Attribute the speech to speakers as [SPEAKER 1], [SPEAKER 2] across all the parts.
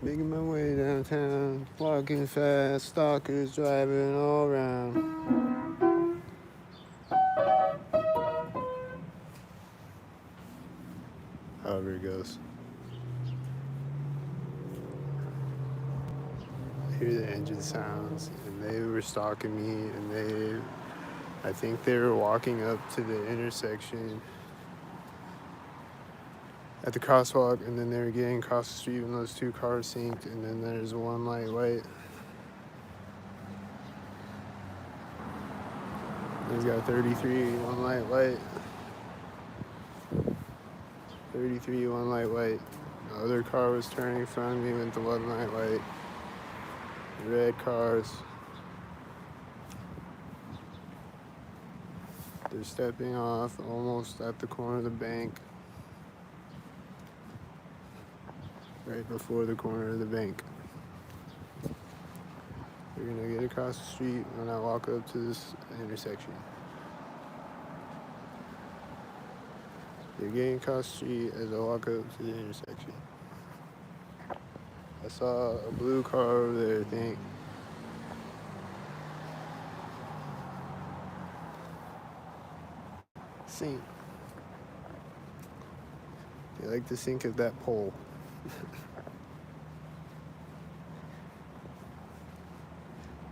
[SPEAKER 1] Making my way downtown, walking fast, stalkers driving all around. However it goes. I hear the engine sounds, and they were stalking me, and I think they were walking up to the intersection at the crosswalk, and then they were getting across the street when those two cars synced, and then there's one light white. He's got 33, one light white. 33, one light white. The other car was turning in front of me with the one light white. Red cars. They're stepping off almost at the corner of the bank. Right before the corner of the bank. They're gonna get across the street when I walk up to this intersection. They're getting across the street as I walk up to the intersection. I saw a blue car over there, I think. Sink. They like to sink at that pole.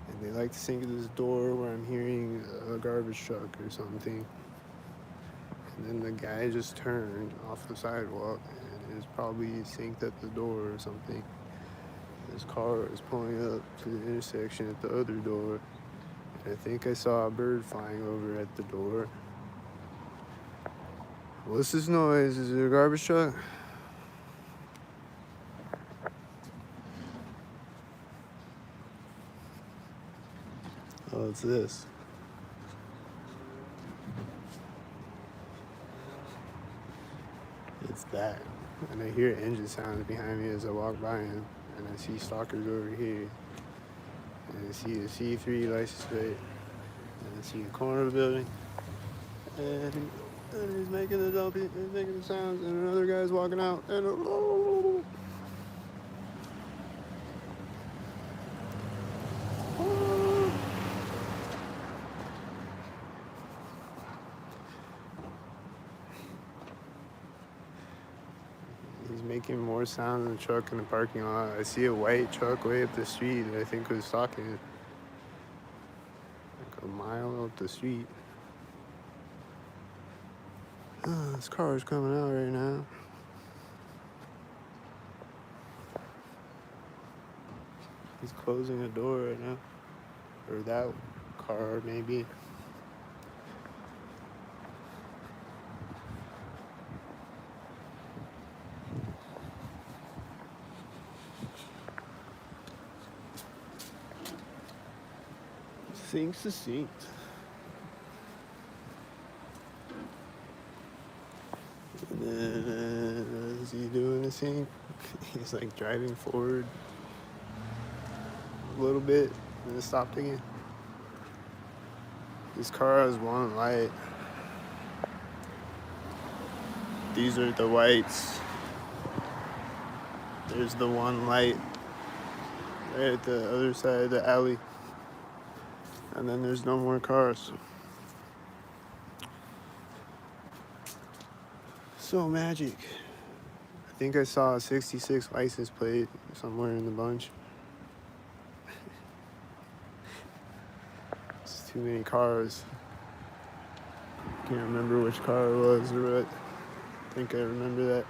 [SPEAKER 1] And they like to sink at this door where I'm hearing a garbage truck or something. And then the guy just turned off the sidewalk and is probably synced at the door or something. His car is pulling up to the intersection at the other door. And I think I saw a bird flying over at the door. What's this noise? Is it a garbage truck? Oh, it's this. It's that. And I hear engine sounds behind me as I walk by him. And I see stalkers over here. And I see a C3 license plate. And I see a corner of the building. And he's making he's making the sounds. And another guy's walking out. And he's making more sound than the truck in the parking lot. I see a white truck way up the street that I think was stalking it. Like a mile up the street. This car is coming out right now. He's closing a door right now. Or that car, maybe. Sync's synced. And then, is he doing the sync? He's like driving forward a little bit and then stopped again. This car has one light. These are the whites. There's the one light right at the other side of the alley. And then there's no more cars. So magic. I think I saw a 66 license plate somewhere in the bunch. It's too many cars. Can't remember which car it was or what. I think I remember that.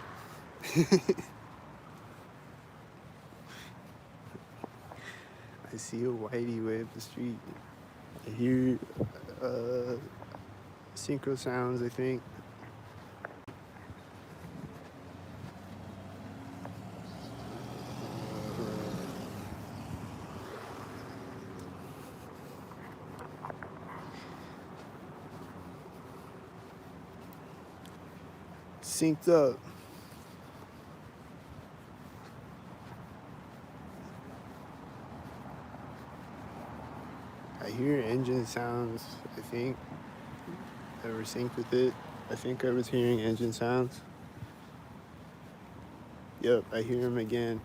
[SPEAKER 1] I see a whitey way up the street. I hear synchro sounds, I think. Synced up. I hear engine sounds, I think, that were synced with it. I think I was hearing engine sounds. Yep, I hear them again.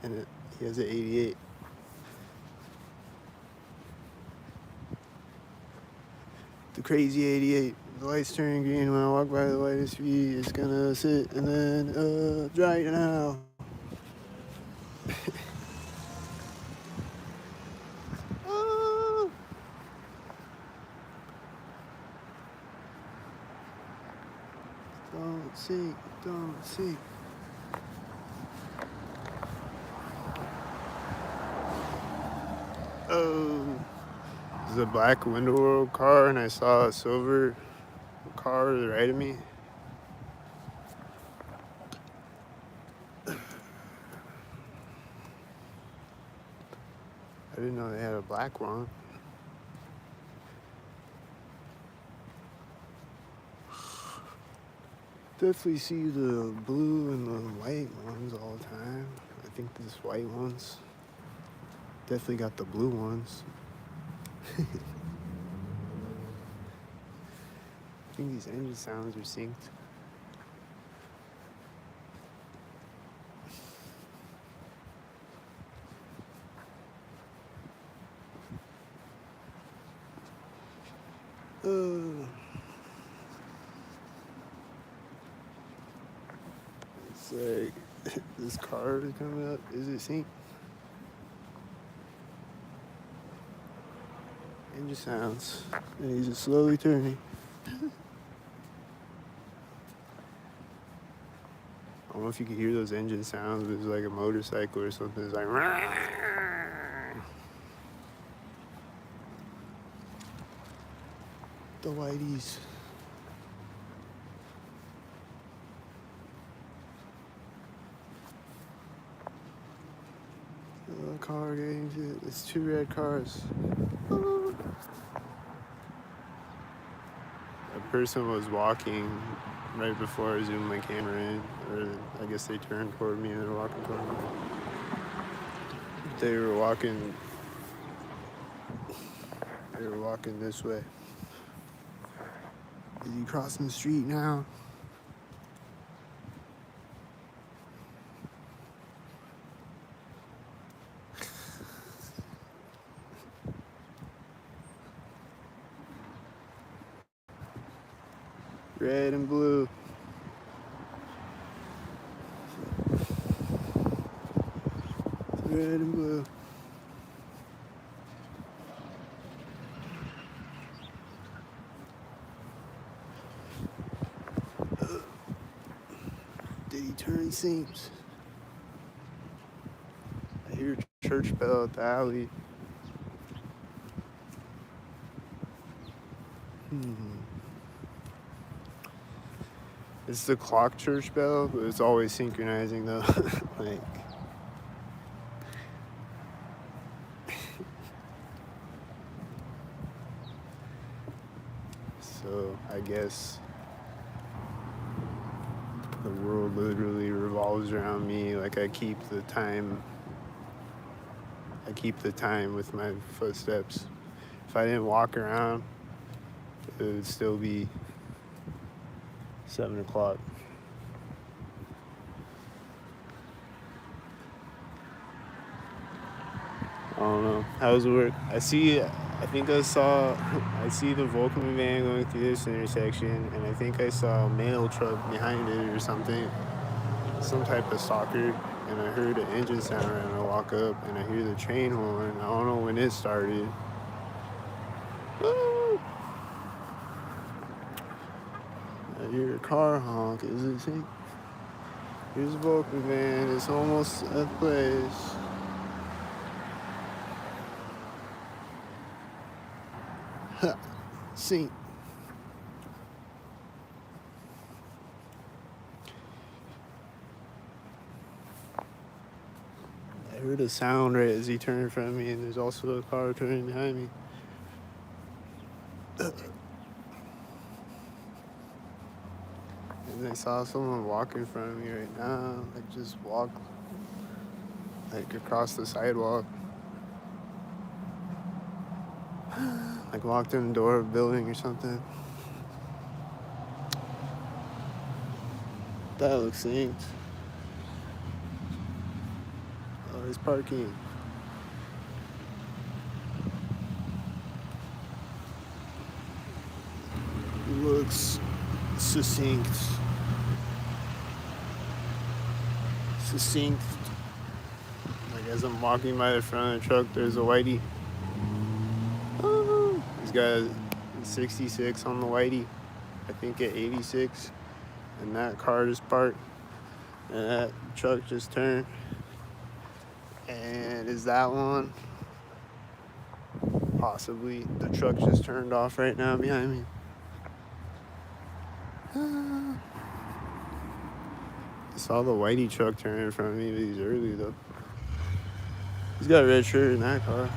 [SPEAKER 1] and he has an 88. The crazy 88. The light's turning green. When I walk by the light SUV, it's gonna sit and then right now. Oh. Don't sink, don't sink. Oh, this is a black window world car, and I saw a silver car to the right of me. I didn't know they had a black one. Definitely see the blue and the white ones all the time. I think this white one's definitely got the blue ones. I think these engine sounds are synced. It's like this car is coming up. Is it synced? Engine sounds. And he's just slowly turning. I don't know if you can hear those engine sounds. It's like a motorcycle or something. It's like the whiteys. The car getting to it's 2 red cars. A person was walking right before I zoomed my camera in, or I guess they turned toward me and they're walking toward me. They were walking this way. Is he crossing the street now? Red and blue. Red and blue. Did he turn seams? I hear church bell at the alley. It's the clock church bell, but it's always synchronizing though. Like, so I guess the world literally revolves around me. Like I keep the time with my footsteps. If I didn't walk around, it would still be 7 o'clock. I don't know. How does it work? I see the Volkswagen van going through this intersection, and I think I saw a mail truck behind it or something. Some type of stalker, and I heard an engine sound, and I walk up, and I hear the train horn. I don't know when it started. Woo! I hear a car honk. Is it synced? Here's a Volkswagen van. It's almost at the place. Ha! Sync. I heard a sound right as he turned in front of me, and there's also a car turning behind me. And I saw someone walk in front of me right now. Like just walk like across the sidewalk. Like walked in the door of a building or something. That looks synced. is parking. Looks succinct. Like as I'm walking by the front of the truck, there's a whitey. Oh, he's got a 66 on the whitey. I think at 86. And that car just parked. And that truck just turned. And is that one? Possibly. The truck just turned off right now behind me. I saw the whitey truck turn in front of me, but he's early though. He's got a red shirt in that car.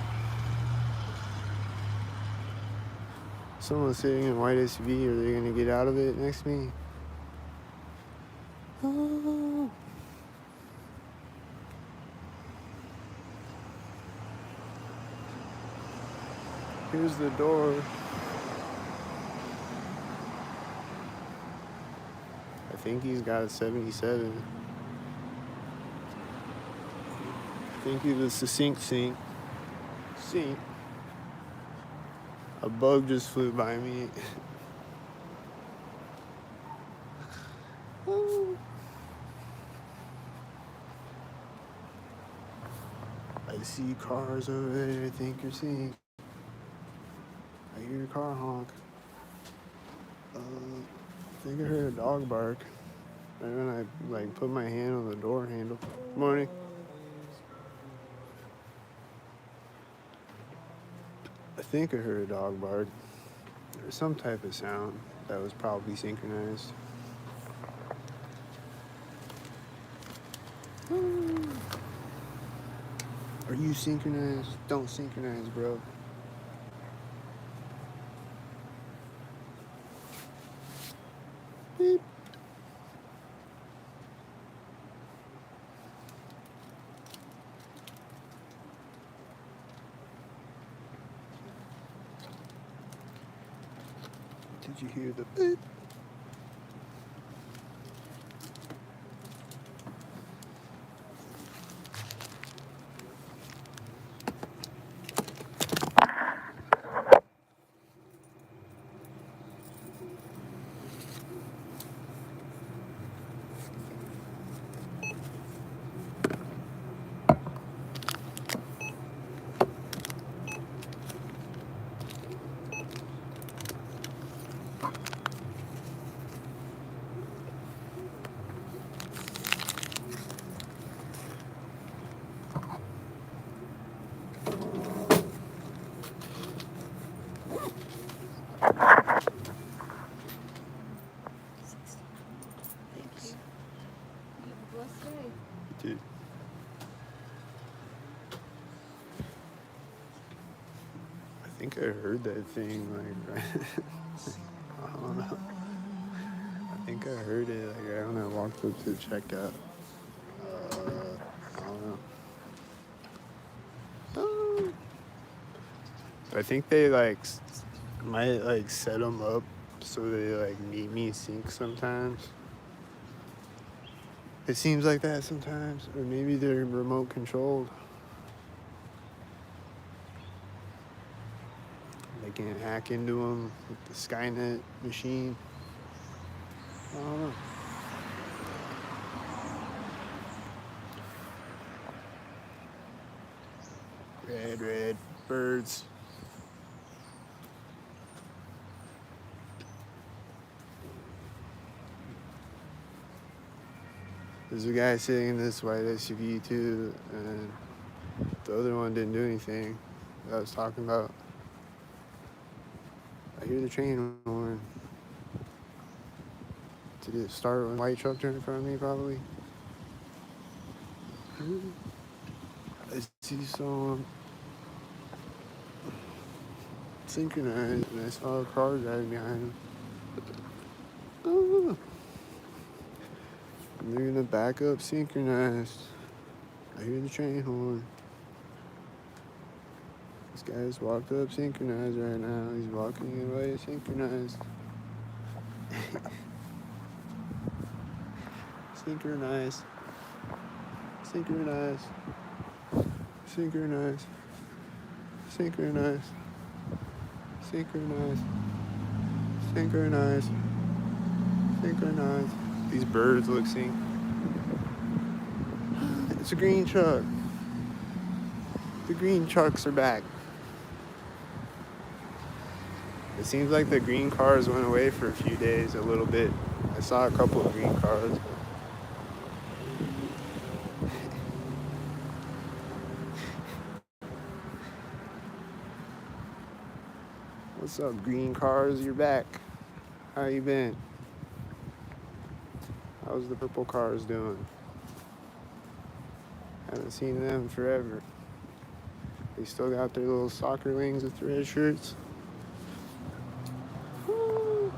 [SPEAKER 1] Someone's sitting in a white SUV. Are they gonna get out of it next to me? Oh. Here's the door. I think he's got a 77. I think he was succinct sink. A bug just flew by me. I see cars over there. I think you're seeing. I hear a car honk. I think I heard a dog bark. Right when I put my hand on the door handle. Morning. I think I heard a dog bark. There was some type of sound that was probably synchronized. Are you synchronized? Don't synchronize, bro. Beep. Did you hear the beep? Dude. I think I heard that thing right. I don't know. I think I heard it right when I walked up to the checkout. I don't know. I think they might set them up so they meet me sync sometimes. It seems like that sometimes, or maybe they're remote controlled. They can't hack into them with the Skynet machine. I don't know. Red birds. There's a guy sitting in this white SUV too, and the other one didn't do anything that I was talking about. I hear the train horn. Did it start when a white truck turned in front of me, probably? I see someone synchronized, and I saw a car driving behind him. Oh. And they're gonna back up synchronized. I hear the train horn. This guy's walked up synchronized right now. He's walking away synchronized. Synchronized. Synchronize. Synchronize. Synchronize. Synchronize. Synchronize. These birds look synced. It's a green truck. The green trucks are back. It seems like the green cars went away for a few days, a little bit. I saw a couple of green cars. What's up, green cars? You're back. How you been? How's the purple cars doing? Haven't seen them forever. They still got their little soccer wings with red shirts. Woo.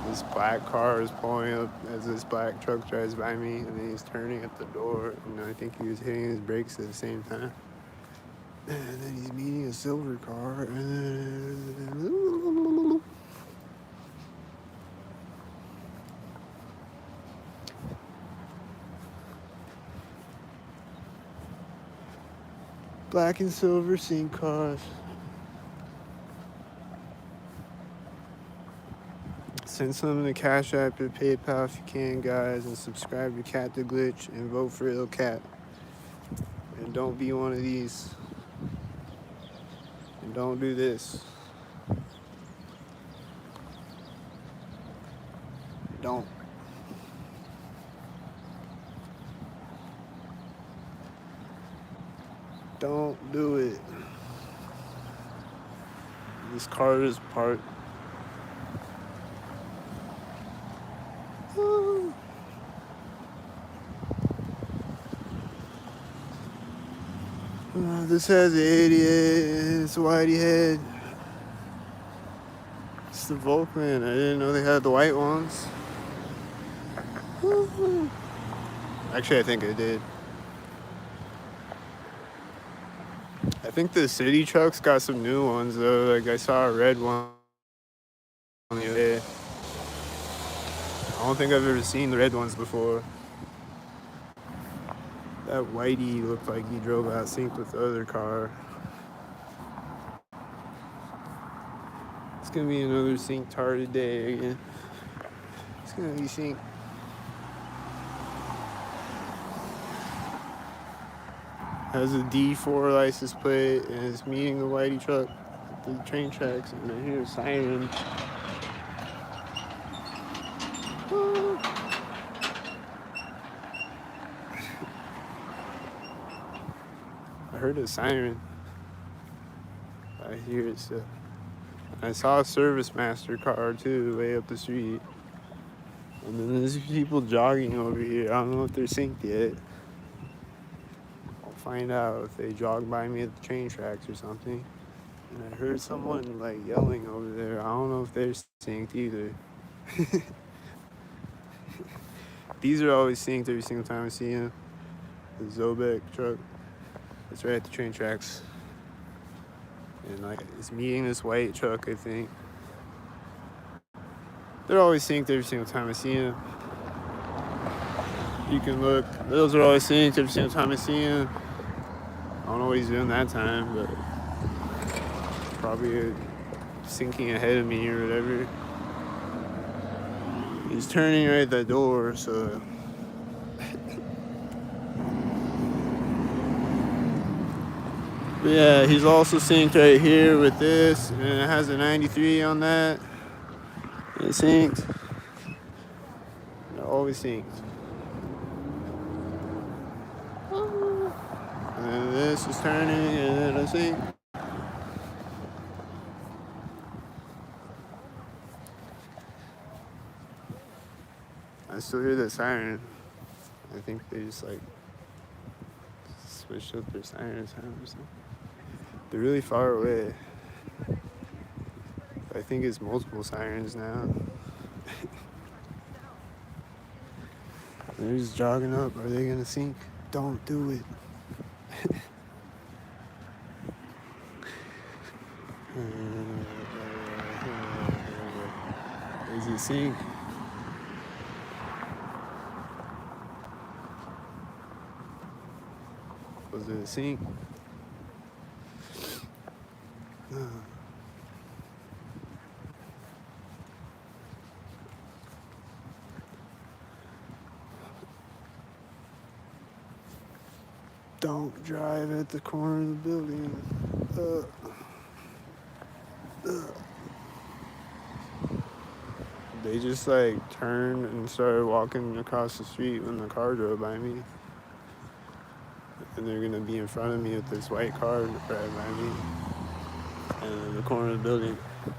[SPEAKER 1] This black car is pulling up as this black truck drives by me, and then he's turning at the door, and I think he was hitting his brakes at the same time. And then he's meeting a silver car, and then... Black and silver sync cars. Send some to Cash App or PayPal if you can, guys, and subscribe to Cat the Glitch and vote for Ill Cat. And don't be one of these. And don't do this. Don't. Don't do it. This car is parked. This has an 88, it's a whitey head. It's the Volkman. I didn't know they had the white ones. Actually, I think I did. I think the city trucks got some new ones though. Like I saw a red one the other day. I don't think I've ever seen the red ones before. That whitey looked like he drove out synced with the other car. It's gonna be another synced retarded day again. It's gonna be synced. Has a D4 license plate and is meeting the whitey truck at the train tracks, and I hear a siren. I heard a siren. I hear it still. I saw a Service Master car too, way up the street. And then there's people jogging over here. I don't know if they're synced yet. I'll find out if they jog by me at the train tracks or something. And I heard someone like yelling over there. I don't know if they're synced either. These are always synced every single time I see them. The Zobek truck. It's right at the train tracks. And like it's meeting this white truck, I think. They're always synced every single time I see them. You can look. Those are always synced every single time I see them. I don't know what he's doing that time, but probably syncing ahead of me or whatever. He's turning right at the door, so. But yeah, he's also synced right here with this, and it has a 93 on that. It's synced. They're always synced. And then this is turning, and then I sync. I still hear that siren. I think they just like switched up their siren sound or something. They're really far away. I think it's multiple sirens now. They're just jogging up. Are they gonna sync? Don't do it. Is it sync? Was it a sink? Don't drive at the corner of the building. They just like turned and started walking across the street when the car drove by me. And they're gonna be in front of me with this white car right by me. And in the corner of the building,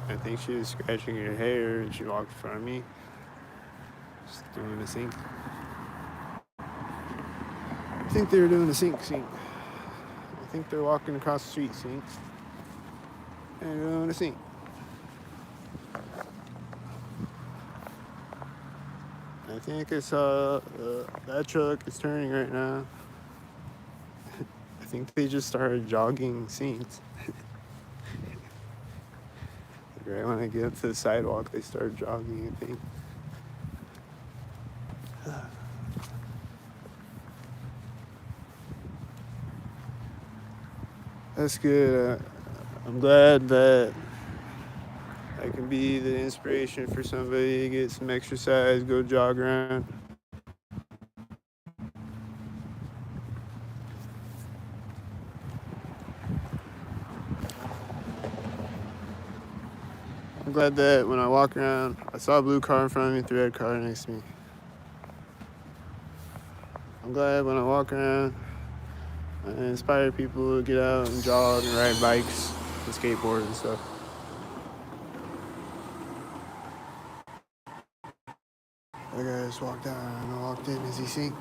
[SPEAKER 1] I think she was scratching her hair and she walked in front of me. Just doing a sink. I think they were doing a sink. I think they're walking across the street, sink. And they're doing a sink. I think it's that truck is turning right now. I think they just started jogging scenes. Right when I get up to the sidewalk, they start jogging, I think. That's good. I'm glad that I can be the inspiration for somebody to get some exercise, go jog around. I'm glad that when I walk around, I saw a blue car in front of me, the red car next to me. I'm glad when I walk around, I inspire people to get out and jog and ride bikes and skateboard and stuff. That guy just walked out and I walked in. Is he seeing?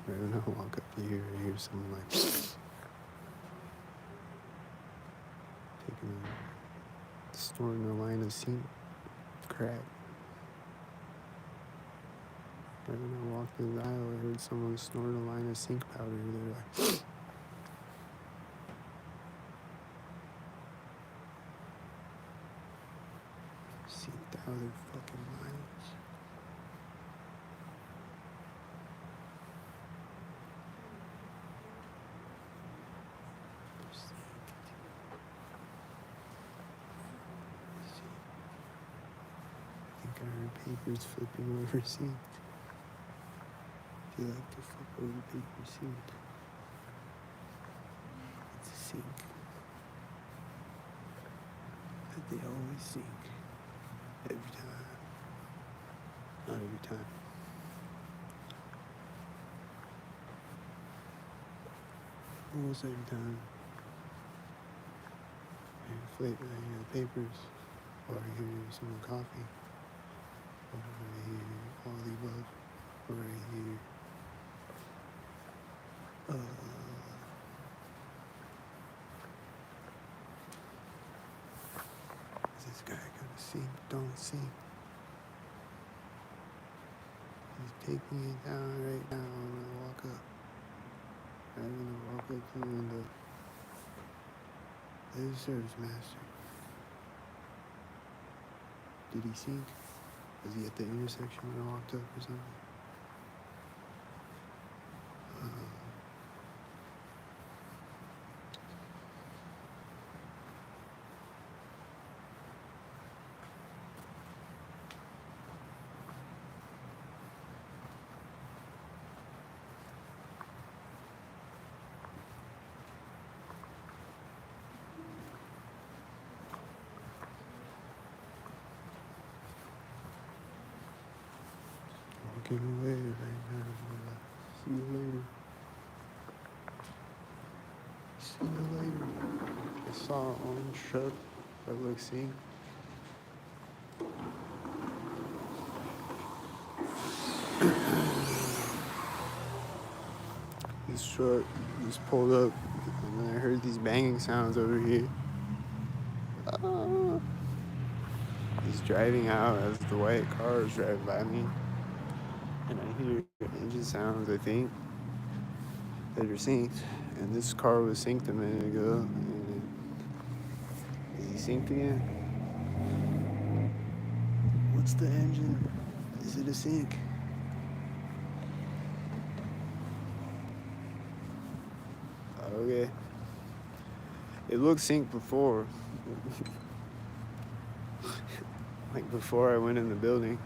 [SPEAKER 1] Right when I walk up here, I hear someone like taking snorting a line of sink crack. Right when I walked through the aisle, I heard someone snort a line of sink powder. They're like, sinked out of their fucking minds. I heard papers flipping over sink. If you like to flip over paper sink, it's a sink that they always sink. Every time. Not every time. Almost every time. I hear the papers, or I hear some coffee, or I hear all the above, or I hear is this guy gonna sink? Don't sink. He's taking it down right now when I walk up. I'm gonna walk up to the window. There's the service master. Did he sink? Was he at the intersection when I walked up or something? Walking away right now. See you later. See you later. I saw an orange truck that looks sink. This truck just pulled up, and then I heard these banging sounds over here. He's driving out as the white car is driving by me, and I hear engine sounds, I think, that are synced. And this car was synced a minute ago. Is he synced again? What's the engine? Is it a sync? Okay. It looked synced before. Like before I went in the building.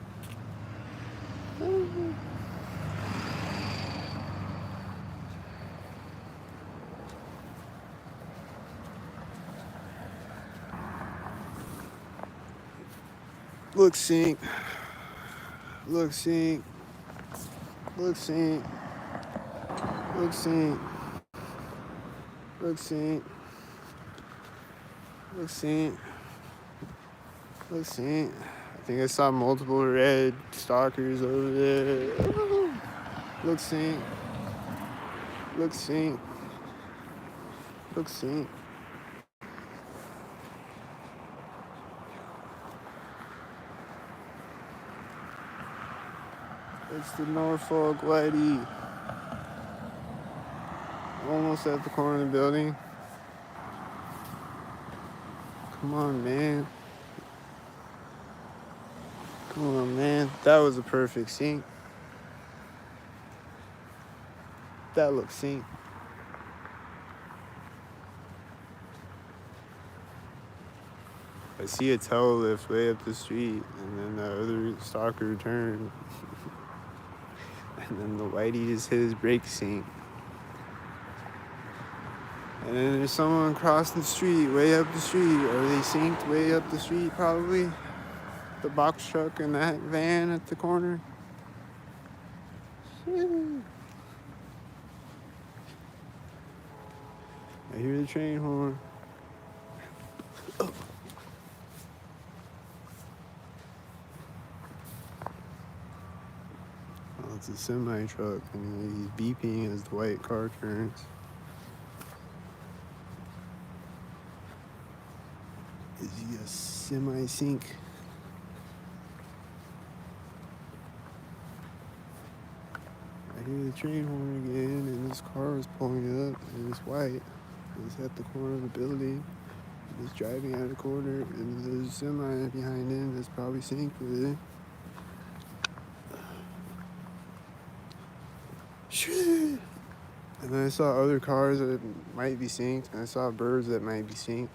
[SPEAKER 1] Look sync. Look sync. Look sync. Look sync. Look sync. Look sync. Look sync. I think I saw multiple red stalkers over there. Look sync. Look sync. Look sync. It's the Norfolk Whitey. Almost at the corner of the building. Come on, man. Come on, man. That was a perfect sync. That looks sync. I see a tail lift way up the street, and then the other stalker turned. And then the Whitey just hit his brake sync. And then there's someone crossing the street, way up the street. Are they synced way up the street, probably? The box truck and that van at the corner. I hear the train horn. Oh, it's a semi truck, and he's beeping as the white car turns. Is he a semi-sync? I hear the train horn again, and this car is pulling up, and it's white. It's at the corner of the building. He's driving out of the corner, and there's a semi behind him that's probably synced with it. Shit! And then I saw other cars that might be synced, and I saw birds that might be synced.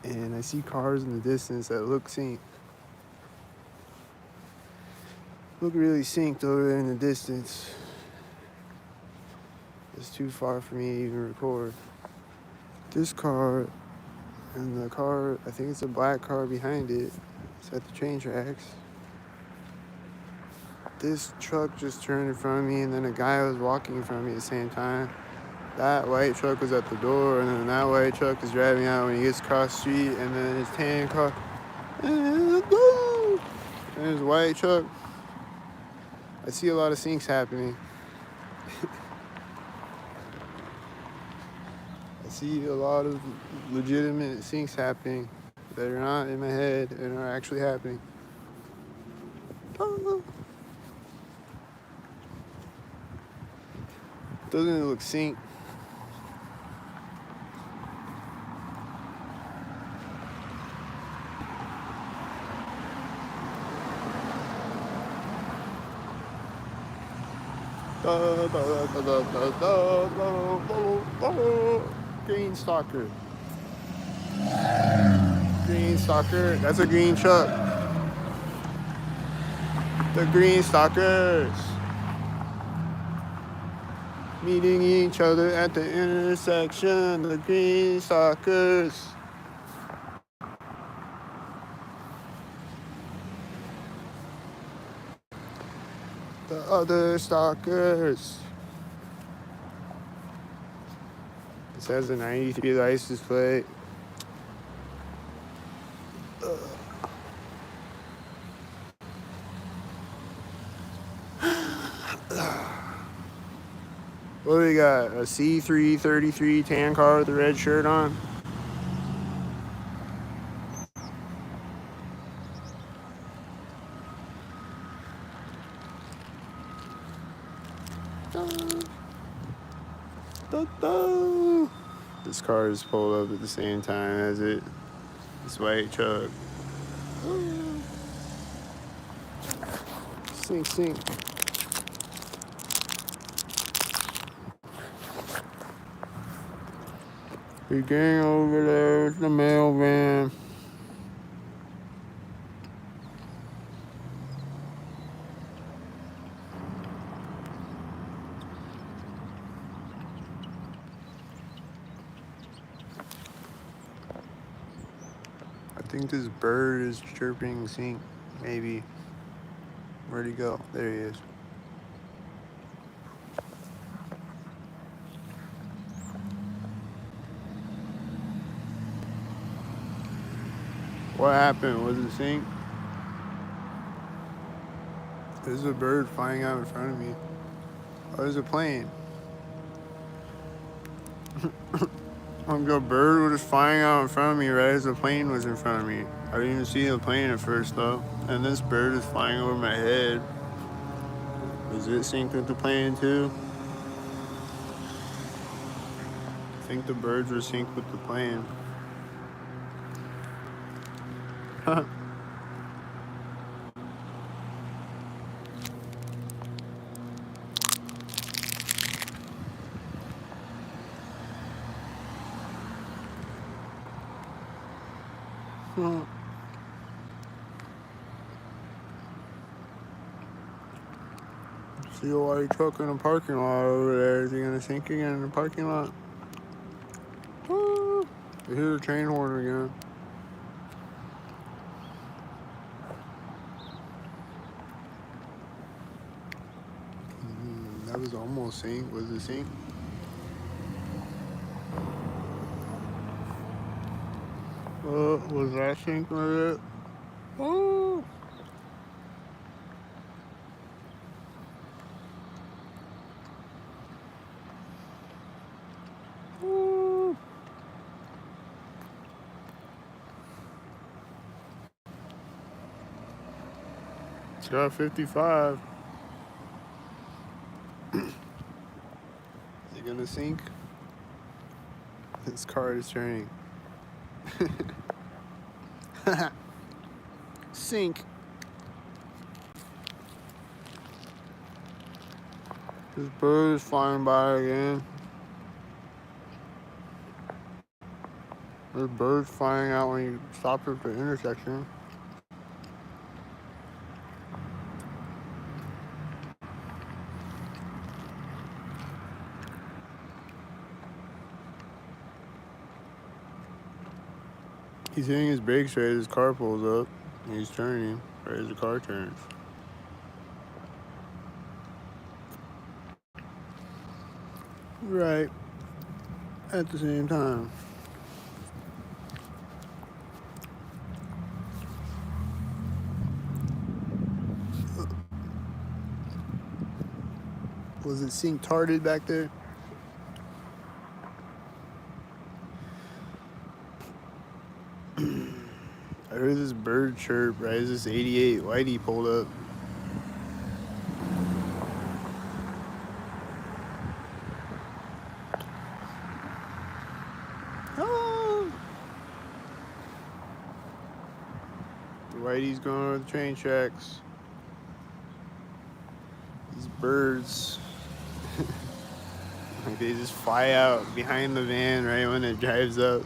[SPEAKER 1] And I see cars in the distance that look synced. Look really synced over there in the distance. It's too far for me to even record. This car and the car, I think it's a black car behind it. It's at the train tracks. This truck just turned in front of me, and then a guy was walking in front of me at the same time. That white truck was at the door, and then that white truck is driving out when he gets across the street, and then his tan car, and his white truck. I see a lot of syncs happening. I see a lot of legitimate syncs happening that are not in my head and are actually happening. Doesn't it look synced? Green stalker. Green stalker. That's a green truck. The green stalkers meeting each other at the intersection. The green stalkers. The other stalkers. This has a 93 license plate. What do we got? A C333 tan car with a red shirt on? This car is pulled up at the same time as it. This white truck. Sink, sink. We're getting over there with the mail van. I think this bird is chirping sink, maybe. Where'd he go? There he is. What happened? Was it sink? There's a bird flying out in front of me. Oh, there's a plane. A bird was flying out in front of me right as the plane was in front of me. I didn't even see the plane at first though. And this bird is flying over my head. Was it synced with the plane too? I think the birds were synced with the plane. See a white truck in the parking lot over there. Is he gonna sink again in the parking lot? I hear the train horn again. That was almost synced. Was it synced? Was that synced with it? Oh. It's got 55. Is it gonna sink? This car is turning. Sink. This bird is flying by again. There's birds flying out when you stop at the intersection. He's hitting his brakes right as his car pulls up. And he's turning right as the car turns. Right at the same time. Was it synced tarded back there? I heard this bird chirp right as this 88 Whitey pulled up. Oh! The Whitey's going over the train tracks. These birds, like they just fly out behind the van right when it drives up.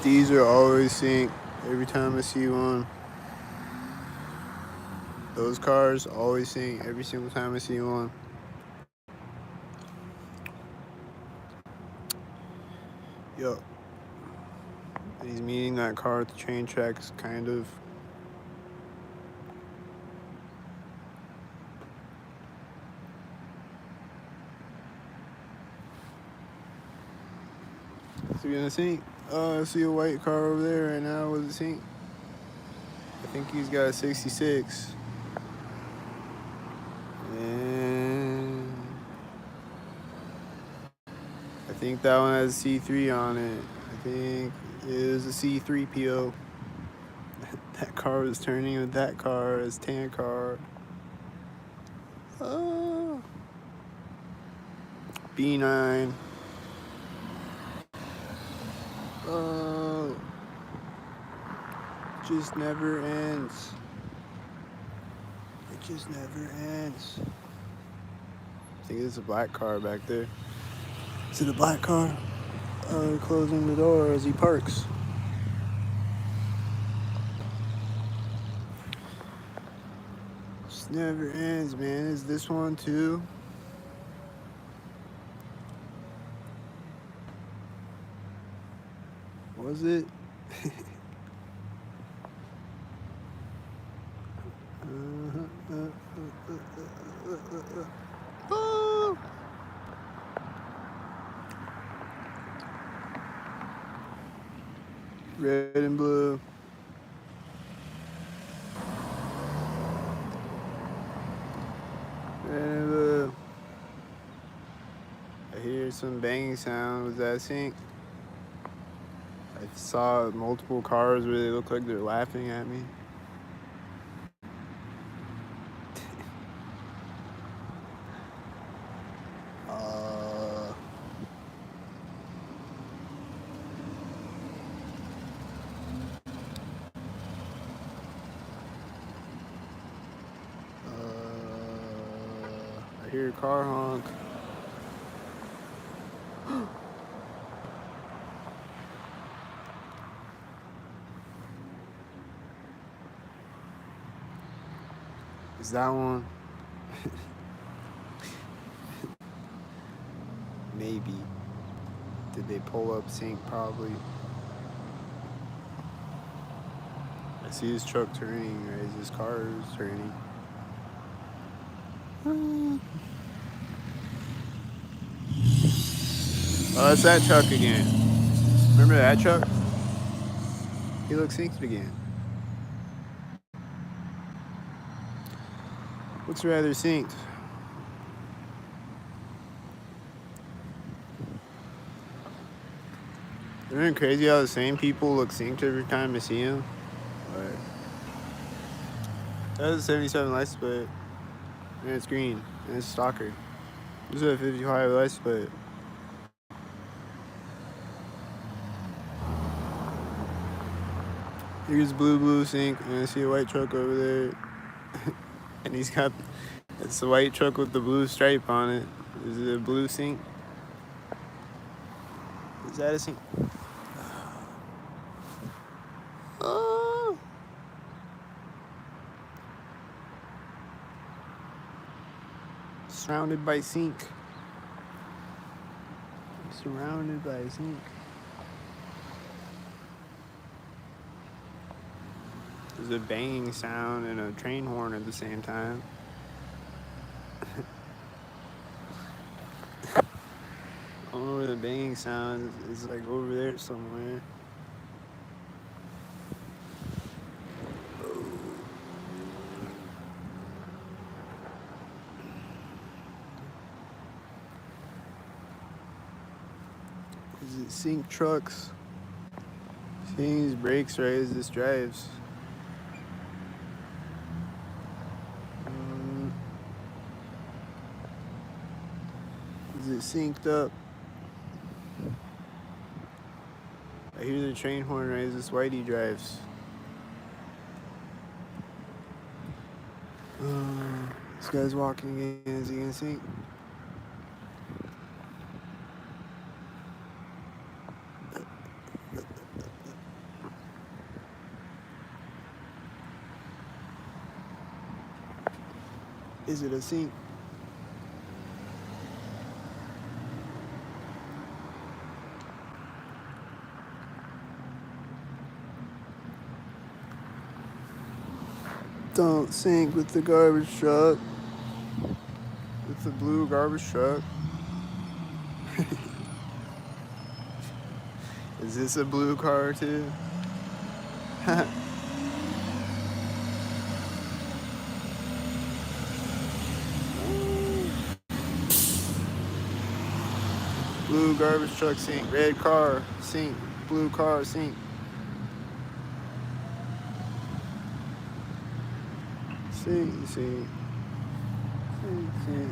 [SPEAKER 1] These are always synced every time I see one. Those cars always sync every single time I see one. Yup. He's meeting that car at the train tracks, kind of. So you're gonna sync? I see a white car over there right now. Was it sync? I think he's got a 66. And I think that one has C3 on it. I think it was a C3PO. That car was turning with that car, his tan car. Oh. B9. Oh. Just never ends. It just never ends. I think it's a black car back there. Is it a black car? Oh, they're closing the door as he parks. Just never ends, man. Is this one too? Was it? Oh. Red and blue. Red and blue. I hear some banging sound. Was that sync? I saw multiple cars where they look like they're laughing at me. I hear a car honk. Is that one? Maybe. Did they pull up sync? Probably. I see his truck turning, right? His car is turning. Oh, it's that truck again. Remember that truck? He looks synced again. Looks rather synced. Isn't it crazy how the same people look synced every time I see them? Right. That was a 77 license plate. And it's green. And it's stalker. This is a 55 license plate. Here's blue sync, and I see a white truck over there. And he's got, it's the white truck with the blue stripe on it. Is it a blue sync? Is that a sync? Oh. Surrounded by sync. I'm surrounded by sync. There's a banging sound and a train horn at the same time. I don't know where the banging sound is, like over there somewhere. Is it sync trucks? Seeing these brakes right as this drives. Is it synced up? I hear the train horn right as this whitey drives. This guy's walking again. Is he gonna sync? Is it a sync? Don't sync with the garbage truck. With the blue garbage truck. Is this a blue car too? Blue garbage truck sync, red car sync. blue car sink. Sink, sink. Sink, sink.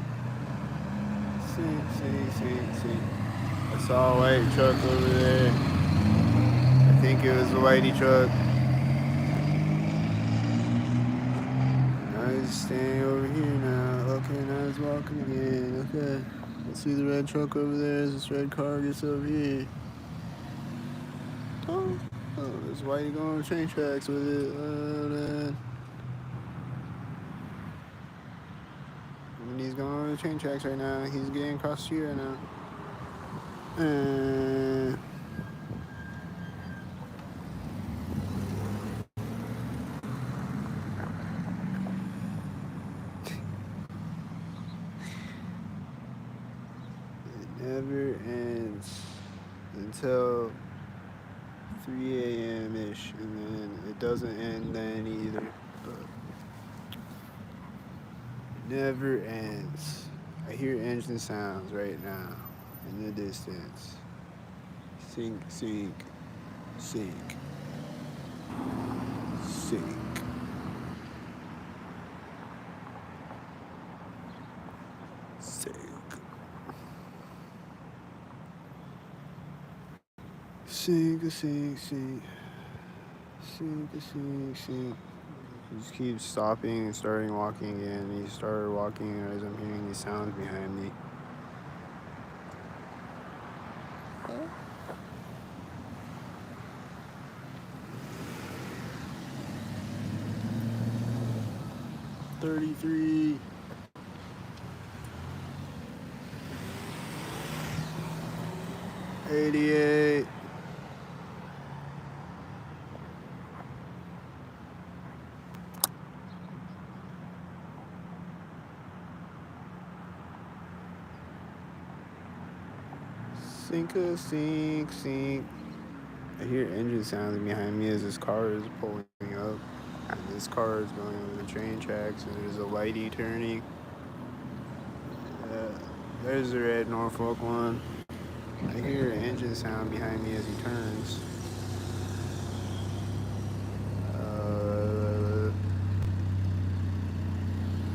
[SPEAKER 1] Sink, sink, sink, sink. I saw a white truck over there. I think it was a whitey truck. Now he's standing over here now. Okay, now he's walking again. Okay. I see the red truck over there as this red car gets over here. Oh, there's whitey going on the train tracks with it. Oh, man. And he's going on the train tracks right now. He's getting across here right now. It never ends until 3 a.m. ish, and then it doesn't end then either. But it never ends. I hear engine sounds right now in the distance. Sink, sink, sink, sink. Sink. Sink, sink, sink. Sink, sink, sink. He just keeps stopping and starting walking again. He started walking as I'm hearing these sounds behind me. $33. 88. Sink, sink, sink. I hear engine sounds behind me as this car is pulling up. And this car is going over the train tracks, and there's a whitey turning. There's the red Norfolk one. I hear an engine sound behind me as he turns.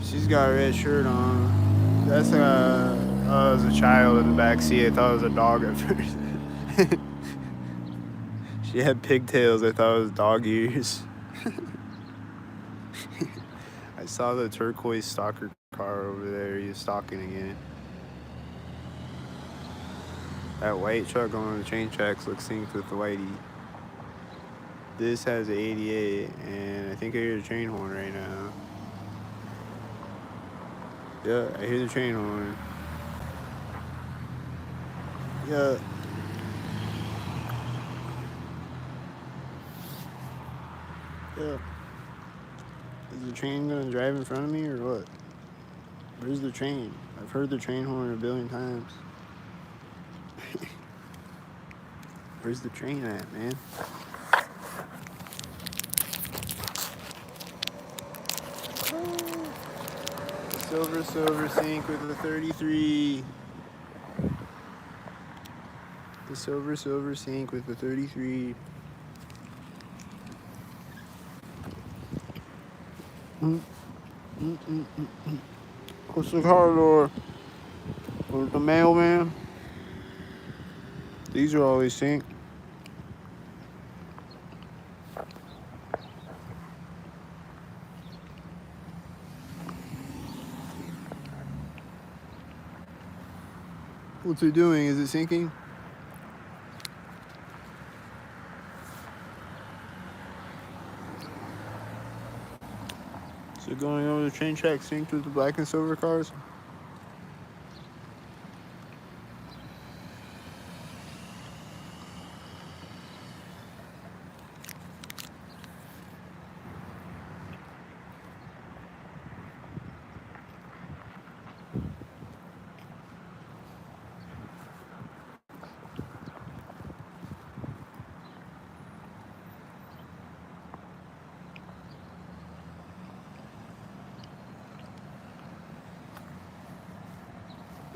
[SPEAKER 1] She's got a red shirt on. That's I was a child in the back seat. I thought it was a dog at first. She had pigtails. I thought it was dog ears. I saw the turquoise stalker car over there. He was stalking again. That white truck going on the train tracks looks synced with the whitey. This has an 88, and I think I hear the train horn right now. Yeah, I hear the train horn. Yeah. Yeah. Is the train gonna drive in front of me or what? Where's the train? I've heard the train horn a billion times. Where's the train at, man? Silver sink with the 33. The silver sink with the 33. What's the car door? Where's the mailman? These are always synced. What's it doing? Is it sinking? Is it going over the train track synced with the black and silver cars?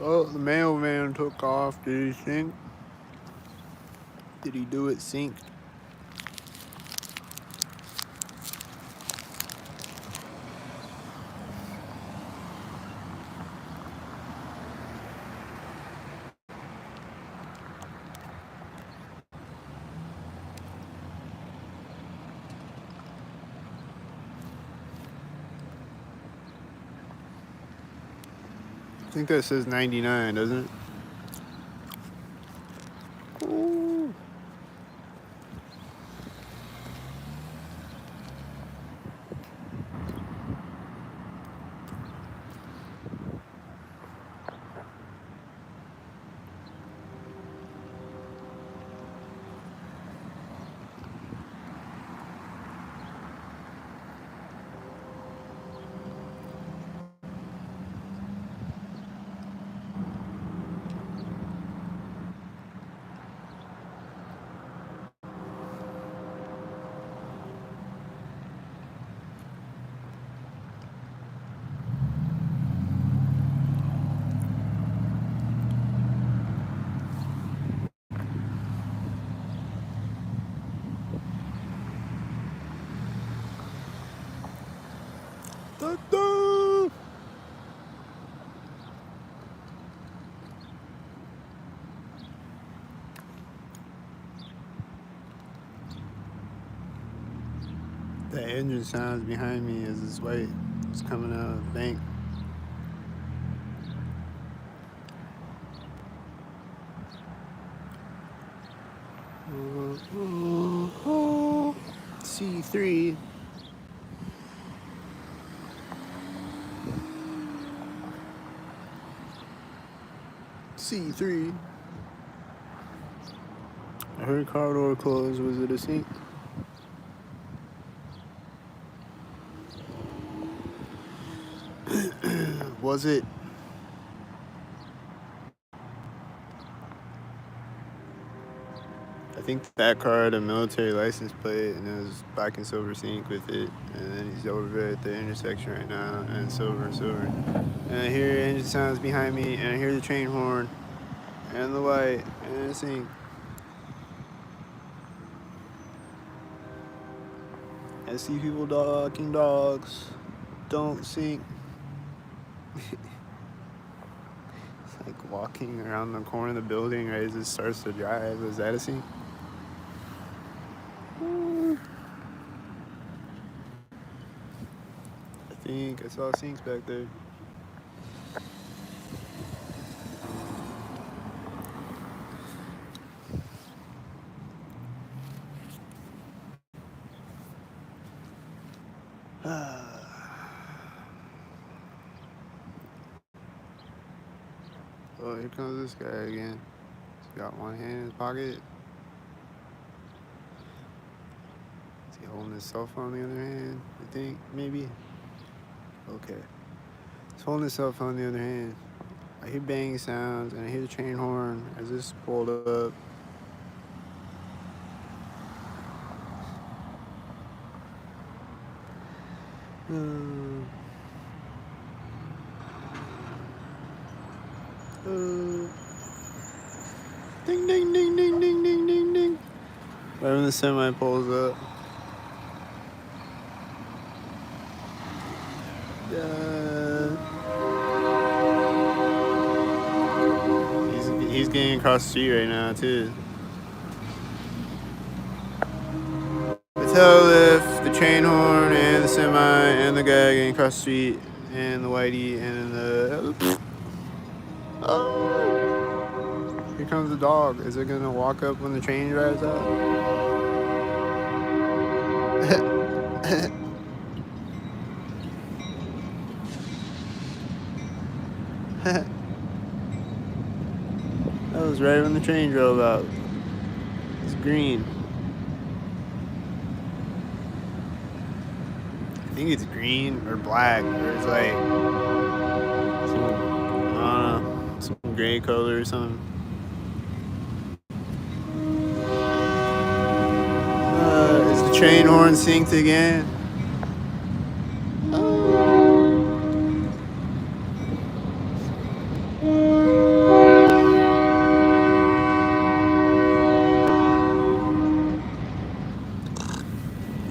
[SPEAKER 1] Oh, the mailman took off. Did he sink? Did he do it synced? I think that says 99, doesn't it? Ooh. Da-da! The engine sounds behind me as this white is coming out of the bank. C3. C3. I heard car door closed. Was it a sync? Was it? I think that car had a military license plate and it was black and silver sync with it. And then he's over at the intersection right now and silver. And I hear engine sounds behind me and I hear the train horn and the light and the sync. I see people walking dogs. Don't sync. It's like walking around the corner of the building right as it starts to drive. Is that a sync? I think I saw syncs back there. Oh, here comes this guy again. He's got one hand in his pocket. Is he holding his cell phone in the other hand? I think, maybe. Okay. He's holding his cell phone in the other hand. I hear banging sounds and I hear the train horn as this pulled up. Ding, ding, ding, ding, ding, ding, ding, ding. Right when the semi pulls up. He's getting across the street right now, too. The tail lift, the train horn, and the semi, and the guy getting across the street, and the whitey, and the... Oh! Here comes the dog. Is it gonna walk up when the train drives out? That was right when the train drove out. It's green. I think it's green or black, or it's like some gray color or something. Is the train horn synced again?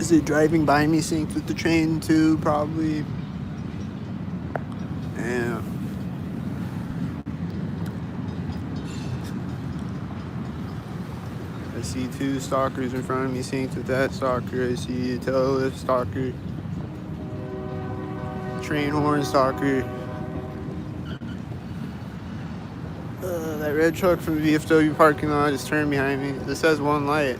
[SPEAKER 1] Is it driving by me synced with the train too? Probably. Yeah. I see two stalkers in front of me synced with that stalker. I see a tail lift stalker. Train horn stalker. That red truck from the VFW parking lot just turned behind me. This has one light.